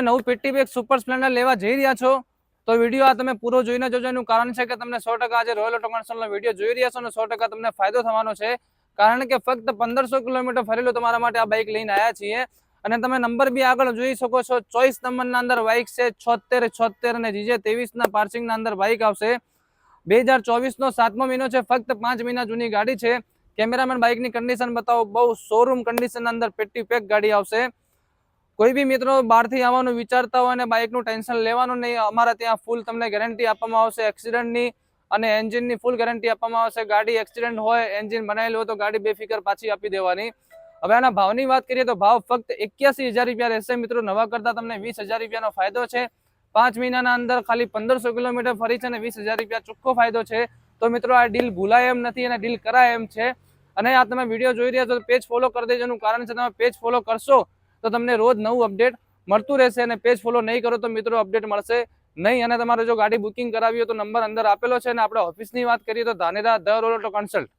નવું પેટી pack super Splendor લેવા જઈ રહ્યા છો તો વિડીયો આ તમે પૂરો જોઈને જોજો। એનું કારણ છે કે તમને 100% આજે રોયલ ઓટો કન્સલ્ટનો વિડીયો જોઈ રહ્યા છો અને 100% તમને ફાયદો થવાનો છે। કારણ કે ફક્ત 1500 કિલોમીટર ફરેલો તમારા માટે આ બાઇક લઈને આવ્યા છીએ અને તમે નંબર બી આગળ જોઈ શકો છો। 24 નંબરના અંદર બાઇક છે, 76 અને જીજે 23 ના પાર્સિંગના અંદર બાઇક આવશે। 2024 નો 7મો મહિનો છે, ફક્ત 5 મહિના જૂની ગાડી છે। કેમેરામેન બાઇકની કન્ડિશન બતાવો, બહુ શોરૂમ કન્ડિશન અંદર પેટી પેક ગાડી આવશે। કોઈ બી મિત્રો બહારથી આવવાનું વિચારતા હોય અને બાઇકનું ટેન્શન લેવાનું નહીં, અમારા ત્યાં ફૂલ તમને ગેરંટી આપવામાં આવશે એક્સિડન્ટની અને એન્જિનની ફૂલ ગેરંટી આપવામાં આવશે। ગાડી એક્સિડન્ટ હોય, એન્જિન બનાવેલું હોય તો ગાડી બેફિકર પાછી આપી દેવાની। હવે આના ભાવની વાત કરીએ તો ભાવ ફક્ત 81,000 રૂપિયા રહેશે મિત્રો। નવા કરતા તમને 20,000 રૂપિયાનો ફાયદો છે। 5 મહિનાના અંદર ખાલી 1500 કિલોમીટર ફરી છે અને 20,000 રૂપિયા ચોખ્ખો ફાયદો છે। તો મિત્રો આ ડીલ ભૂલાય એમ નથી અને ડીલ કરાય એમ છે। અને આ તમે વિડીયો જોઈ રહ્યા છો તો પેજ ફોલો કરી દેજો। એનું કારણ છે તમે પેજ ફોલો કરશો તો તમને રોજ નવું અપડેટ મળતું રહેશે અને પેજ ફોલો નહીં કરો તો મિત્રો અપડેટ મળશે નહીં। અને તમારે જો ગાડી બુકિંગ કરાવી હોય તો નંબર અંદર આપેલો છે અને આપણે ઓફિસની વાત કરીએ તો Dhanera the royal auto consult